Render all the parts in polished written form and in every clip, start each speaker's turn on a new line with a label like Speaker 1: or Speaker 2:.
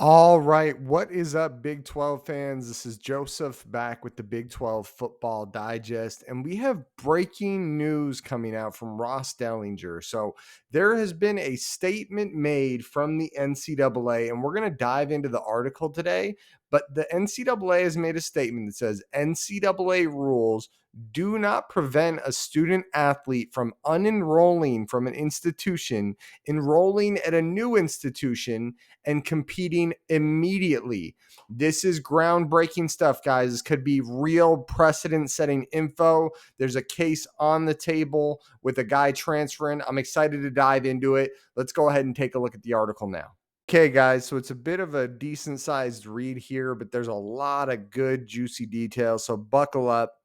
Speaker 1: All right, what is up, Big 12 fans? This is Joseph back with the Big 12 Football Digest, and we have breaking news coming out from Ross Dellinger. So, there has been a statement made from the NCAA, and we're going to dive into the article today. But the NCAA has made a statement that says NCAA rules do not prevent a student athlete from unenrolling from an institution, enrolling at a new institution, and competing immediately. This is groundbreaking stuff, guys. This could be real precedent setting info. There's a case on the table with a guy transferring. I'm excited to dive into it. Let's go ahead and take a look at the article now. Okay, guys, so it's a bit of a decent sized read here, but there's a lot of good, juicy details. So buckle up.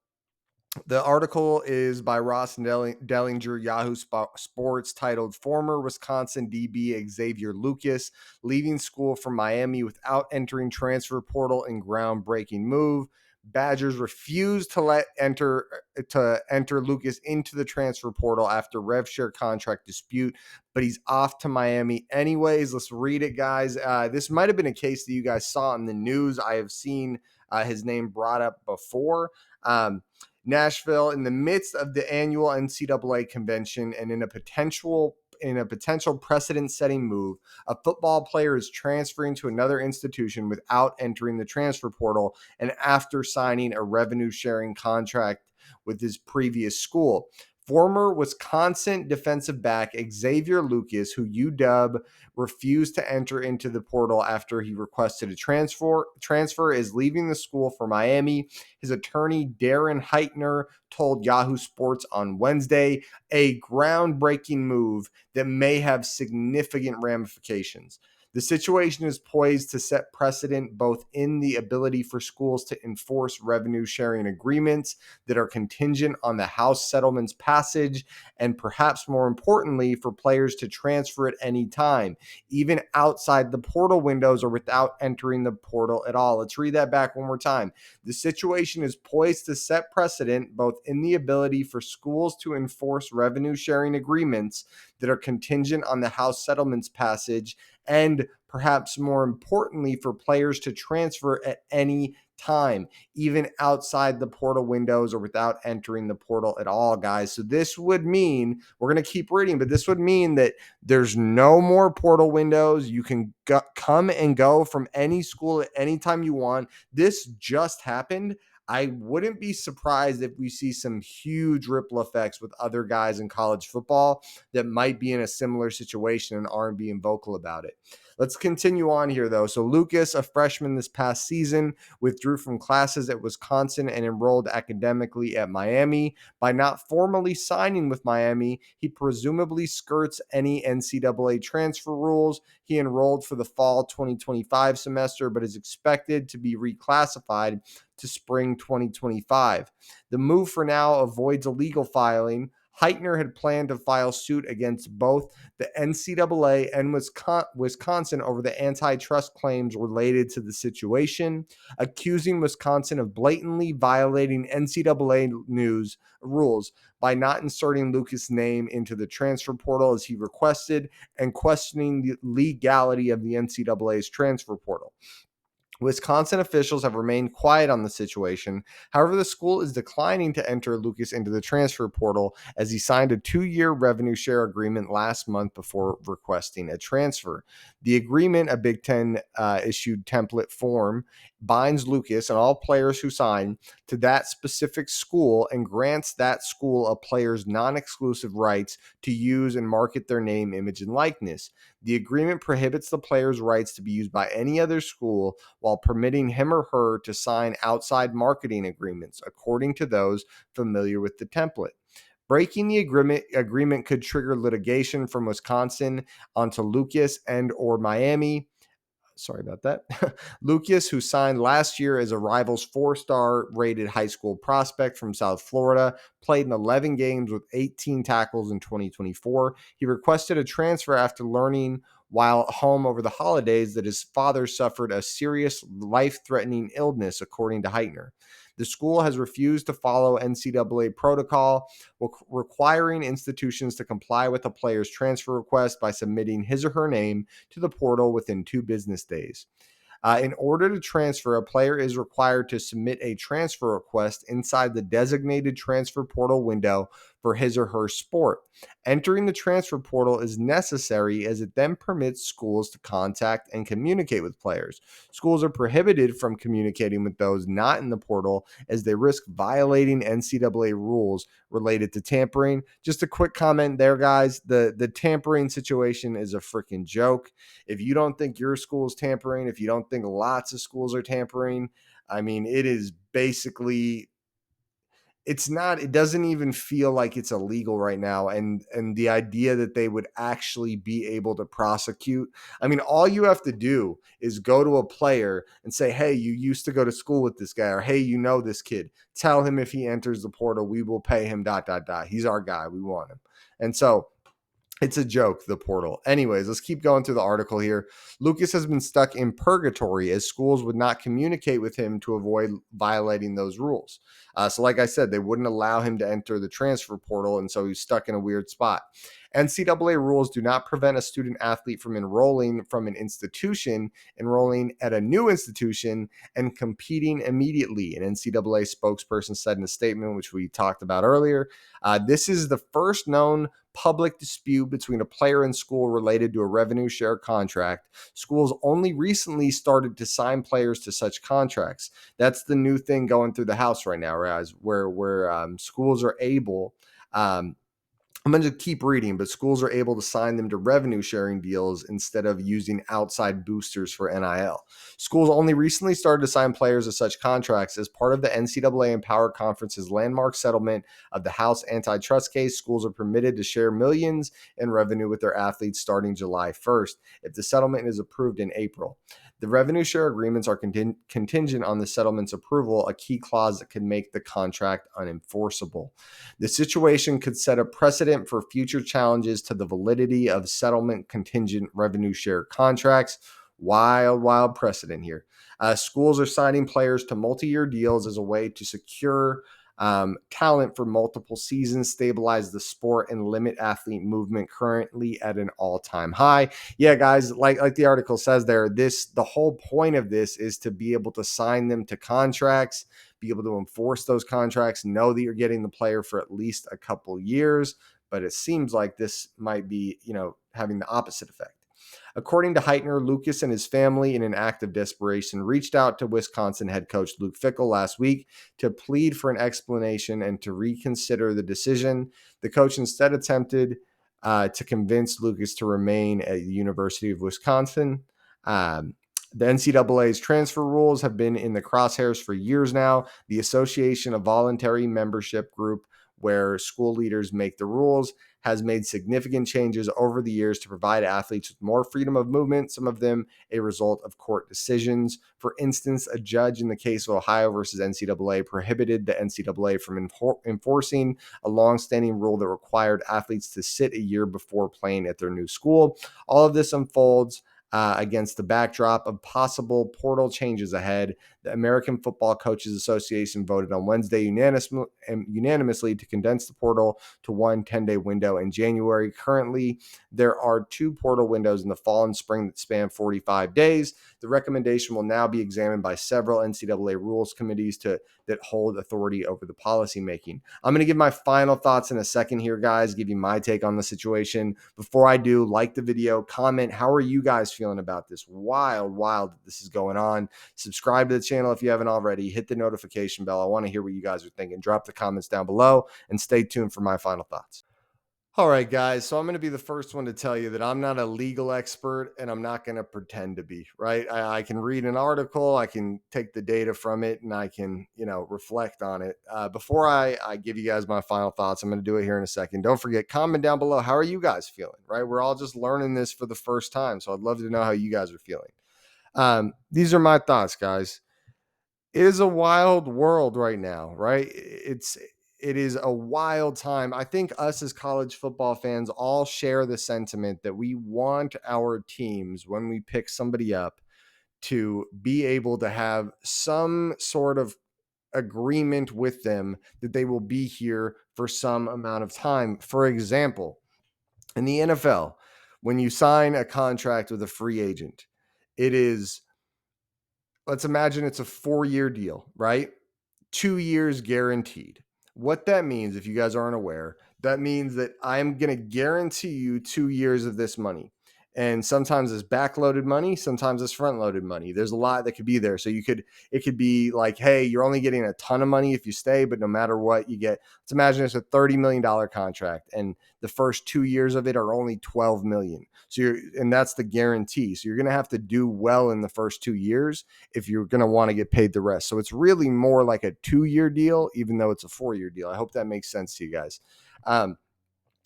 Speaker 1: The article is by Ross Dellinger, Yahoo Sports, titled Former Wisconsin DB Xavier Lucas Leaving School for Miami Without Entering Transfer Portal in Groundbreaking Move. Badgers refuse to enter Lucas into the transfer portal after rev share contract dispute, but he's off to Miami anyways. Let's read it, guys. This might have been a case that you guys saw in the news. I have seen his name brought up before. Nashville, in the midst of the annual NCAA convention and in a potential precedent-setting move, a football player is transferring to another institution without entering the transfer portal and after signing a revenue-sharing contract with his previous school. Former Wisconsin defensive back Xavier Lucas, who UW refused to enter into the portal after he requested a transfer, is leaving the school for Miami. His attorney, Darren Heitner, told Yahoo Sports on Wednesday, a groundbreaking move that may have significant ramifications. The situation is poised to set precedent both in the ability for schools to enforce revenue sharing agreements that are contingent on the House settlement's passage, and perhaps more importantly, for players to transfer at any time, even outside the portal windows or without entering the portal at all. Let's read that back one more time. The situation is poised to set precedent both in the ability for schools to enforce revenue sharing agreements that are contingent on the House settlement's passage, and perhaps more importantly, for players to transfer at any time, even outside the portal windows or without entering the portal at all, guys. So this would mean, we're going to keep reading, but this would mean that there's no more portal windows. You can come and go from any school at any time you want. This just happened. I wouldn't be surprised if we see some huge ripple effects with other guys in college football that might be in a similar situation and aren't being vocal about it. Let's continue on here, though. So Lucas, a freshman this past season, withdrew from classes at Wisconsin and enrolled academically at Miami. By not formally signing with Miami, he presumably skirts any NCAA transfer rules. He enrolled for the fall 2025 semester, but is expected to be reclassified to spring 2025. The move for now avoids a legal filing. Heitner had planned to file suit against both the NCAA and Wisconsin over the antitrust claims related to the situation, accusing Wisconsin of blatantly violating NCAA news rules by not inserting Lucas' name into the transfer portal as he requested and questioning the legality of the NCAA's transfer portal. Wisconsin officials have remained quiet on the situation. However, the school is declining to enter Lucas into the transfer portal as he signed a 2-year revenue share agreement last month before requesting a transfer. The agreement, a Big Ten issued template form, binds Lucas and all players who sign to that specific school and grants that school a player's non-exclusive rights to use and market their name, image, and likeness. The agreement prohibits the player's rights to be used by any other school while permitting him or her to sign outside marketing agreements, according to those familiar with the template. Breaking the agreement could trigger litigation from Wisconsin onto Lucas and or Miami. Sorry about that. Lucas, who signed last year as a Rivals 4-star rated high school prospect from South Florida, played in 11 games with 18 tackles in 2024. He requested a transfer after learning while home over the holidays that his father suffered a serious life-threatening illness, according to Heitner. The school has refused to follow NCAA protocol, requiring institutions to comply with a player's transfer request by submitting his or her name to the portal within 2 business days. In order to transfer, a player is required to submit a transfer request inside the designated transfer portal window for his or her sport. Entering the transfer portal is necessary as it then permits schools to contact and communicate with players. Schools are prohibited from communicating with those not in the portal as they risk violating NCAA rules related to tampering. Just a quick comment there, guys. The tampering situation is a freaking joke. If you don't think your school is tampering, if you don't think lots of schools are tampering, I mean, it is basically, it's not, it doesn't even feel like it's illegal right now. And the idea that they would actually be able to prosecute, I mean, all you have to do is go to a player and say, hey, you used to go to school with this guy, or hey, you know this kid, tell him if he enters the portal, we will pay him dot dot dot, he's our guy, we want him. And so it's a joke, the portal. Anyways, let's keep going through the article here. Lucas has been stuck in purgatory as schools would not communicate with him to avoid violating those rules. So, like I said, they wouldn't allow him to enter the transfer portal, and so he's stuck in a weird spot. NCAA rules do not prevent a student athlete from enrolling from an institution, enrolling at a new institution, and competing immediately. An NCAA spokesperson said in a statement, which we talked about earlier. This is the first known public dispute between a player and school related to a revenue share contract. Schools only recently started to sign players to such contracts. That's the new thing going through the House right now, guys, where schools are able. I'm going to keep reading, but schools are able to sign them to revenue sharing deals instead of using outside boosters for NIL. Schools only recently started to sign players to such contracts as part of the NCAA Empower Conference's landmark settlement of the House antitrust case. Schools are permitted to share millions in revenue with their athletes starting July 1st if the settlement is approved in April. The revenue share agreements are contingent on the settlement's approval, a key clause that could make the contract unenforceable. The situation could set a precedent for future challenges to the validity of settlement contingent revenue share contracts. Wild precedent here. Schools are signing players to multi-year deals as a way to secure talent for multiple seasons, stabilize the sport, and limit athlete movement, currently at an all-time high. Yeah, guys, like the article says there, the whole point of this is to be able to sign them to contracts, be able to enforce those contracts, know that you're getting the player for at least a couple years. But it seems like this might be, having the opposite effect. According to Heitner, Lucas and his family, in an act of desperation, reached out to Wisconsin head coach Luke Fickell last week to plead for an explanation and to reconsider the decision. The coach instead attempted to convince Lucas to remain at the University of Wisconsin. The NCAA's transfer rules have been in the crosshairs for years now. The Association of Voluntary Membership Group, where school leaders make the rules, has made significant changes over the years to provide athletes with more freedom of movement, some of them a result of court decisions. For instance, a judge in the case of Ohio versus NCAA prohibited the NCAA from enforcing a longstanding rule that required athletes to sit a year before playing at their new school. All of this unfolds against the backdrop of possible portal changes ahead. The American Football Coaches Association voted on Wednesday unanimously to condense the portal to one 10-day window in January. Currently, there are 2 portal windows in the fall and spring that span 45 days. The recommendation will now be examined by several NCAA rules committees that hold authority over the policy making. I'm going to give my final thoughts in a second here, guys, give you my take on the situation. Before I do, like the video, comment, how are you guys feeling about this? Wild that this is going on. Subscribe to the channel if you haven't already. Hit the notification bell. I want to hear what you guys are thinking. Drop the comments down below and stay tuned for my final thoughts. All right, guys. So I'm going to be the first one to tell you that I'm not a legal expert and I'm not going to pretend to be, right? I can read an article, I can take the data from it, and I can, reflect on it. Before I give you guys my final thoughts, I'm going to do it here in a second. Don't forget, comment down below. How are you guys feeling, right? We're all just learning this for the first time. So I'd love to know how you guys are feeling. These are my thoughts, guys. It is a wild world right now, right? It is a wild time. I think us as college football fans all share the sentiment that we want our teams, when we pick somebody up, to be able to have some sort of agreement with them that they will be here for some amount of time. For example, in the NFL, when you sign a contract with a free agent, it is, let's imagine it's a 4-year deal, right? 2 years guaranteed. What that means, if you guys aren't aware, that means that I'm going to guarantee you 2 years of this money. And sometimes it's backloaded money, sometimes it's front loaded money. There's a lot that could be there. So it could be like, hey, you're only getting a ton of money if you stay, but no matter what you get, let's imagine it's a $30 million contract and the first 2 years of it are only 12 million. And that's the guarantee. So you're going to have to do well in the first 2 years if you're going to want to get paid the rest. So it's really more like a 2-year deal, even though it's a 4-year deal. I hope that makes sense to you guys.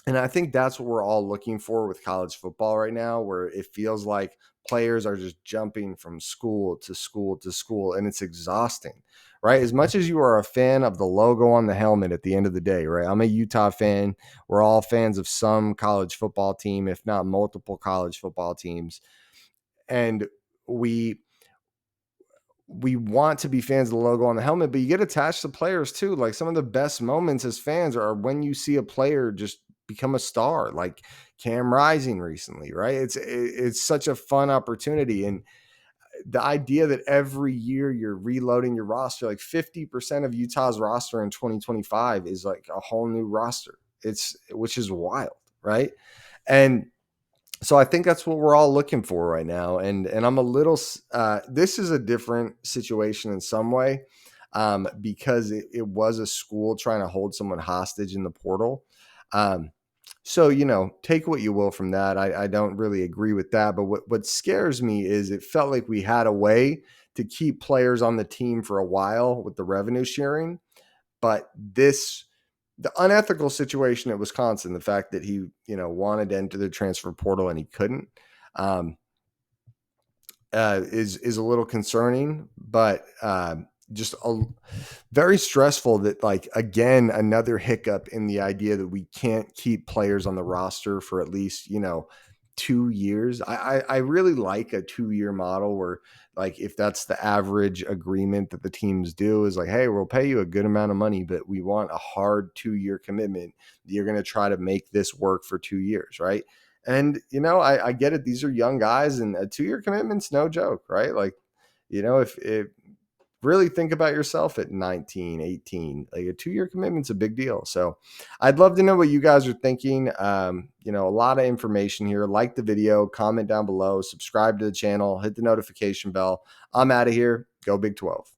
Speaker 1: And I think that's what we're all looking for with college football right now, where it feels like players are just jumping from school to school to school, and it's exhausting, right? As much as you are a fan of the logo on the helmet at the end of the day, right? I'm a Utah fan. We're all fans of some college football team, if not multiple college football teams. And we want to be fans of the logo on the helmet, but you get attached to players too. Like some of the best moments as fans are when you see a player just become a star, like Cam Rising recently, right? It's such a fun opportunity. And the idea that every year you're reloading your roster, like 50% of Utah's roster in 2025 is like a whole new roster. Which is wild, right? And so I think that's what we're all looking for right now. And I'm a little, this is a different situation in some way, because it was a school trying to hold someone hostage in the portal. So, take what you will from that. I don't really agree with that. But what scares me is it felt like we had a way to keep players on the team for a while with the revenue sharing. But the unethical situation at Wisconsin, the fact that he, wanted to enter the transfer portal and he couldn't, is a little concerning, but just very stressful that, like, again, another hiccup in the idea that we can't keep players on the roster for at least, 2 years. I really like a 2-year model where, like, if that's the average agreement that the teams do is like, hey, we'll pay you a good amount of money, but we want a hard 2-year commitment. You're going to try to make this work for 2 years, right? And, I get it. These are young guys, and a 2-year commitment's no joke, right? Like, if really think about yourself at 19, 18, like a 2-year commitment's a big deal. So I'd love to know what you guys are thinking. A lot of information here. Like the video, comment down below, subscribe to the channel, hit the notification bell. I'm out of here. Go Big 12.